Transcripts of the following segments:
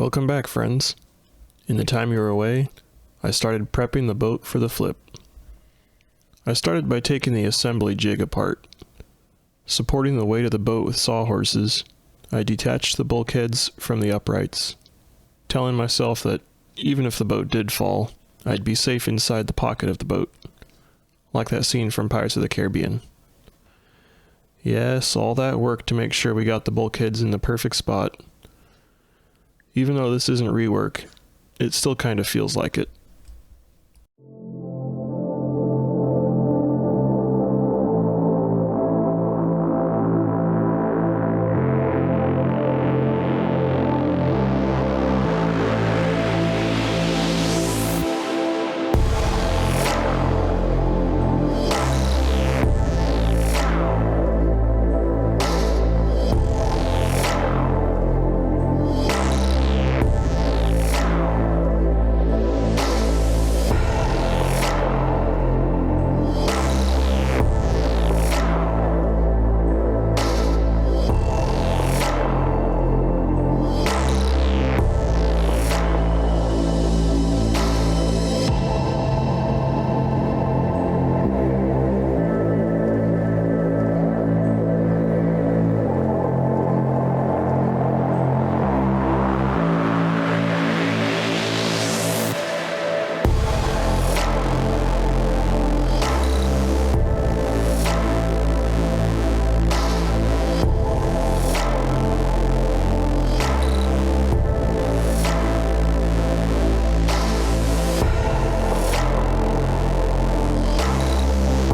Welcome back, friends. In the time you were away, I started prepping the boat for the flip. I started by taking the assembly jig apart. Supporting the weight of the boat with sawhorses, I detached the bulkheads from the uprights, telling myself that even if the boat did fall, I'd be safe inside the pocket of the boat, like that scene from Pirates of the Caribbean. Yes, all that work to make sure we got the bulkheads in the perfect spot. Even though this isn't rework, it still kind of feels like it.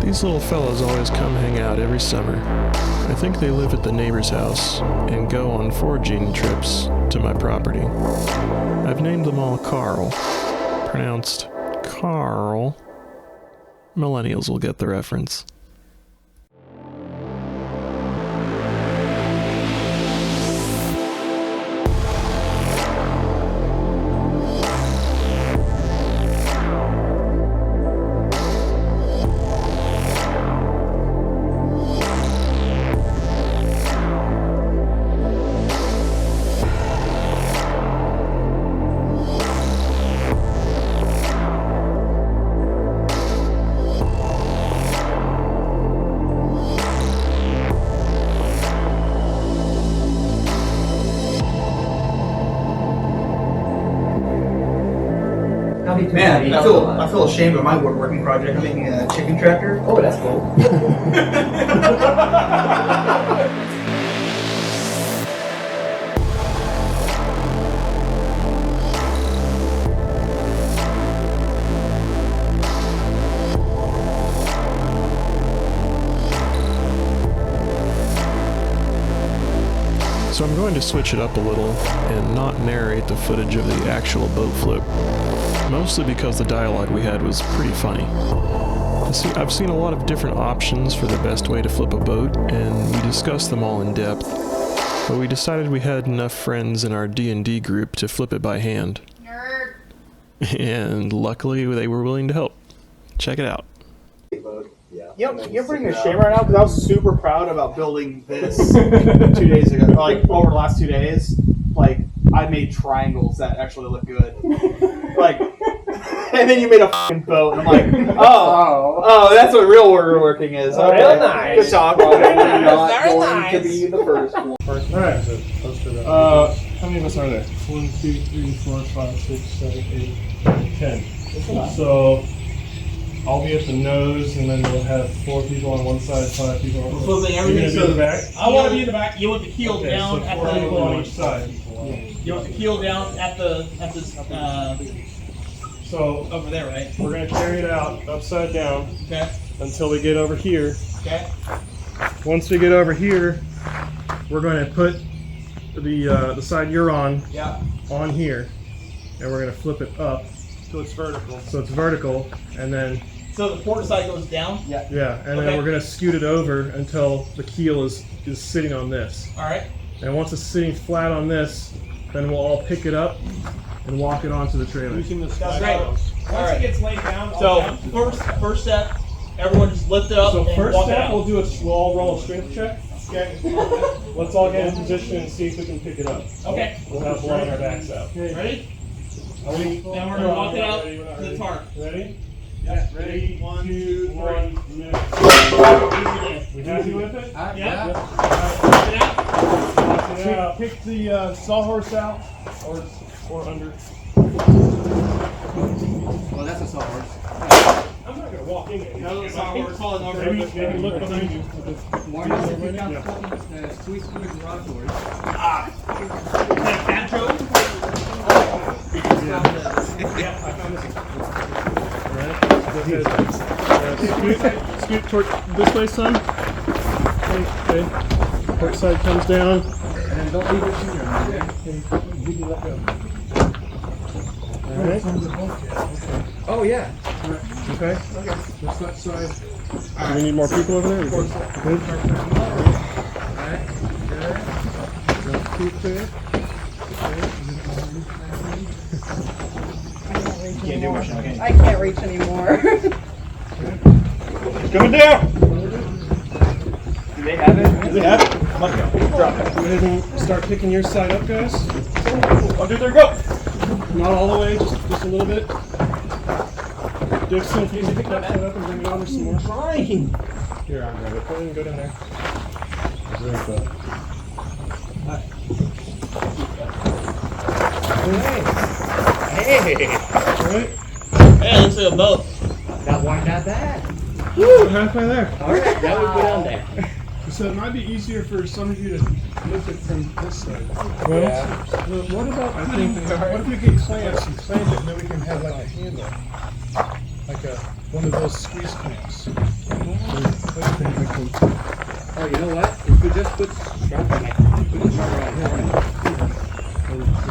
These little fellas always come hang out every summer. I think they live at the neighbor's house and go on foraging trips to my property. I've named them all Carl, pronounced Carl. Millennials will get the reference. Man, I feel ashamed of my woodworking project. I'm making a chicken tractor. Oh, that's cool. So I'm going to switch it up a little and not narrate the footage of the actual boat flip. Mostly because the dialogue we had was pretty funny. I've seen a lot of different options for the best way to flip a boat, and we discussed them all in depth, but we decided we had enough friends in our D&D group to flip it by hand. Nerd. And luckily they were willing to help. Check it out. You're bringing a shame right now because I was super proud about building this 2 days ago. Like over the last 2 days, like I made triangles that actually look good. Like, and then you made a fucking boat, and I'm like, oh, that's what real woodworking is. Okay. Real nice. Good talk. Very To be the first one. Alright, so let's do that. How many of us are there? 1, 2, 3, 4, 5, 6, 7, 8, 10. So I'll be at the nose, and then we'll have 4 people on one side, 5 people on the other. Flipping You're everything. gonna be in the back? I want to be in the back. You want the keel Okay, down so at 4 people on each the. side. You want the keel down at the So over there, right? we're gonna carry it out upside down Okay. until we get over here. Okay. Once we get over here, we're going to put the side you're on Yeah. on here, and we're gonna flip it up So it's vertical. so it's vertical, and then So the port side goes down. yeah, and Okay. then we're gonna scoot it over until the keel is sitting on this. All right. And once it's sitting flat on this, then we'll all pick it up and walk it onto the trailer. Using the That's great. sky. All right. gets laid down, So first step, everyone just lift it up So and first walk it step, out. we'll all roll a strength check. Okay. Let's all get in position and see if we can pick it up. Okay. Without blowing our backs out. Ready? Are we? Then we're gonna walk it out Ready? We're not to the ready. tarp. Ready? Yeah. Ready? 1, 2, 3. We happy with it? Yeah. Alright. Get out. Lock it out. Pick the sawhorse out or under. Well, that's a sawhorse. I'm not gonna walk in there. No, it's not. We're calling over. Maybe look behind you. More than if you count sweet squid and raw doors. Pancho. Yeah, I found this. Alright. Scoot toward this way, son. Okay. Port side comes down. And then don't leave your finger on there. Alright. Oh, yeah. Okay. This that side. Do we need more people over there? Good. Alright. Keep there. Can't do much now, can you? I can't reach anymore. Coming down! Do they have it? Do they have it? Let go. Drop it. Go ahead and start picking your side up, guys. Oh, dude, there you go! Not all the way, just a little bit. Dixon, if you can pick that side up and bring it over some more. Trying! Here, I'll grab it. Go ahead and go down there. Hey! Alright. Hey, looks like a boat. That one not bad. Woo! Halfway there. Alright, now we go down there. So it might be easier for some of you to lift it from this side. Well, what about what if we get clamps and clamp it and then we can have like a handle? Like one of those squeeze clamps. Oh, you know what? If we just put strap on it, put the strap around here.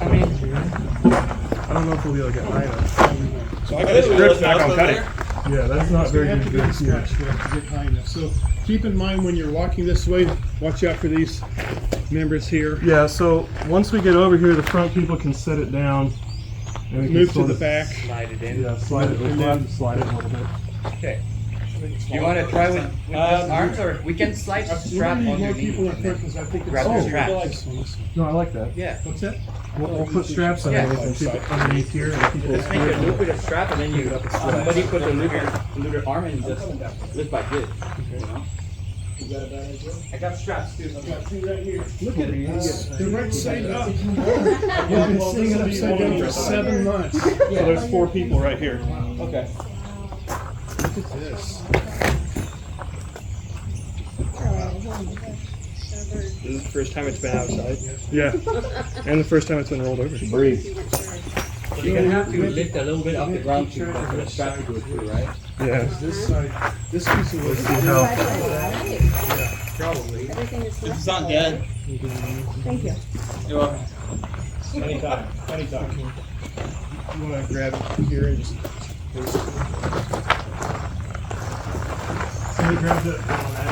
I mean, I don't know if we'll be able to get high enough. So I got this grip back on cutting. Yeah, that's not very good. To get high enough. So keep in mind when you're walking this way, watch out for these members here. Yeah, so once we get over here, the front people can set it down. And move to the back. slide it in. Yeah, slide it. We'll have to slide it a little bit. Okay. You want to try with just arms, or we can slide strap We need more underneath? people in front because I think it's Grab the straps. No, I like that. Yeah. What's that? We'll put straps on Yeah. it and keep it underneath here. And people Just make a loop with a strap, and then somebody put the loop under their arm and just lift like this. You know? I got straps too. I've got two right here. Look at it. They're right side up. I've been sitting it upside down for 7 months. So there's 4 people right here. Okay. Look at this. This is the first time it's been outside. Yeah. And the first time it's been rolled over. Breathe. You're gonna have to lift a little bit off the ground to for the strap to go through, right? Yeah. This side, this piece of wood. Probably. Everything is This is not dead. Thank you. You're welcome. Anytime. Anytime. You want to grab it here and just. Somebody grab it on that.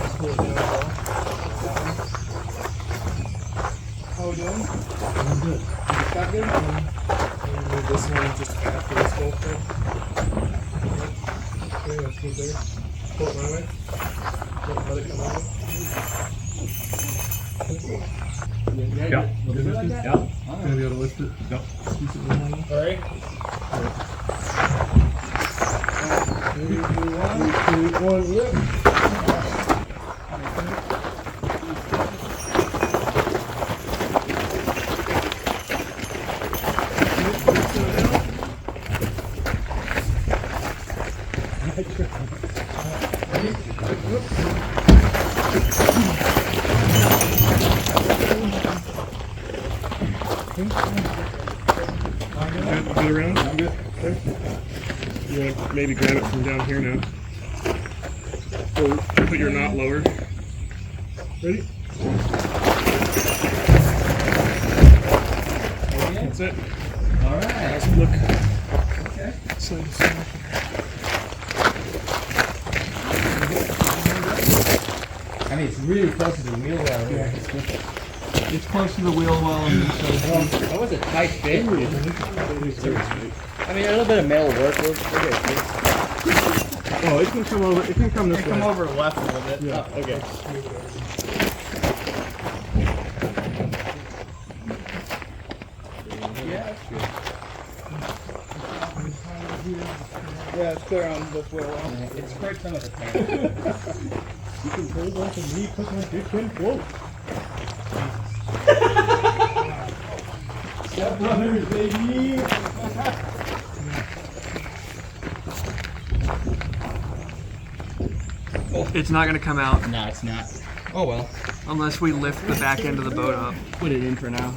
Just pull it down. How we doing? I'm good. Got good? Move this one just after this whole thing. Okay, that's good there. Pull it my way. Let it come my way. Yeah. Good with it? Yeah. Gonna be able to lift it? Yep. Alright. 3, 2, 1, lift. Good around? I'm good. Okay. You want to maybe grab it from down here now. Or put your knot lower. Ready? That's it. Alright. Let's look. Okay. Side to side. I mean, it's really close to the wheel well. Yeah. It's close to the wheel well on this side. That was a tight fit. I mean, a little bit of metal work. We'll get it fixed. Oh, it can come over. It can come this way. Come over left a little bit. Yeah. Oh, okay. Yeah, it's clear on this wheel well. It's quite some of the tank. You can hold on to me because my dick can float. Step brothers, baby. It's not gonna come out No, it's not. Oh well. unless we lift the back end of the boat up. Put it in for now.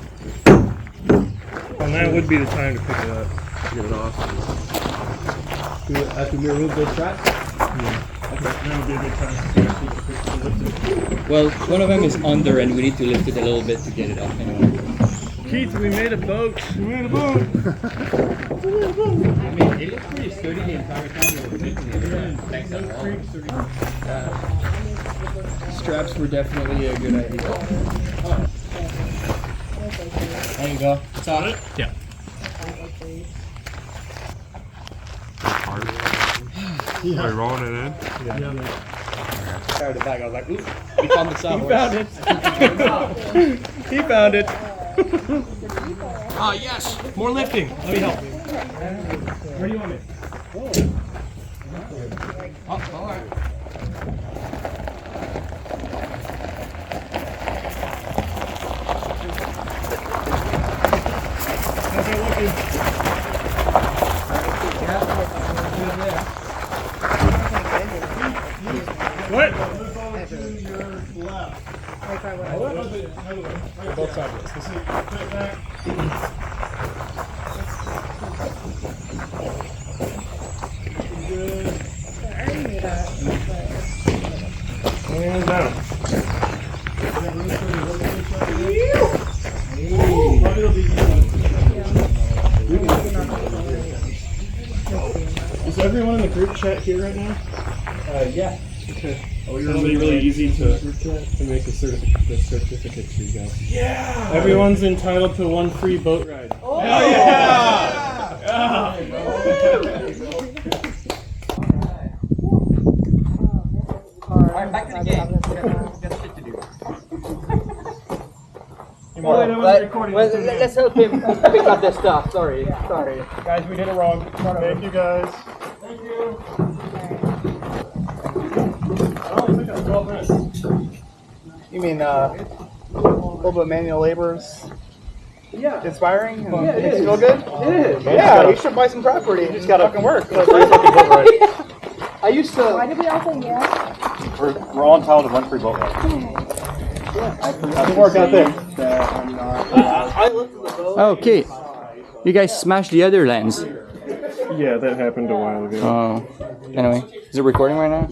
And that would be the time to pick it up, get it off. After we remove those straps? That would be a good time. Well, one of them is under and we need to lift it a little bit to get it up anyway. Keith, we made a boat. We made a boat. I mean, it looks pretty sturdy the entire time we were lifting it. Thanks a lot. Straps were definitely a good idea. There you go. It's on it? Yeah. Are we rolling it in? Yeah. Carried it back. I was like, oops. We found the sawhorse. He found it. Ah, yes. More lifting. Let me help. Where do you want me? Oh, all right. How's that looking? What? Both sides. Let's see. Put it back. Good. And down. Is everyone in the group chat here right now? Yeah. Okay. It'll be really easy to make the certificates for you guys. Yeah! Everyone's entitled to one free boat ride. Oh yeah! Alright, back to the game. Got shit to do. Let's help him pick up this stuff. Sorry. Guys, we did it wrong. Thank you guys. Thank you. I don't think that's 12 minutes. You mean a little bit of manual labor is inspiring? And makes you feel good? It is. Yeah, you should buy some property. You just gotta fucking work. I used to. Why did we all say yes? We're all entitled to one free boat ride. I can work out there. I looked at the boat. Okay. You guys smashed the other lens. Yeah, that happened a while ago. Oh. Anyway, is it recording right now?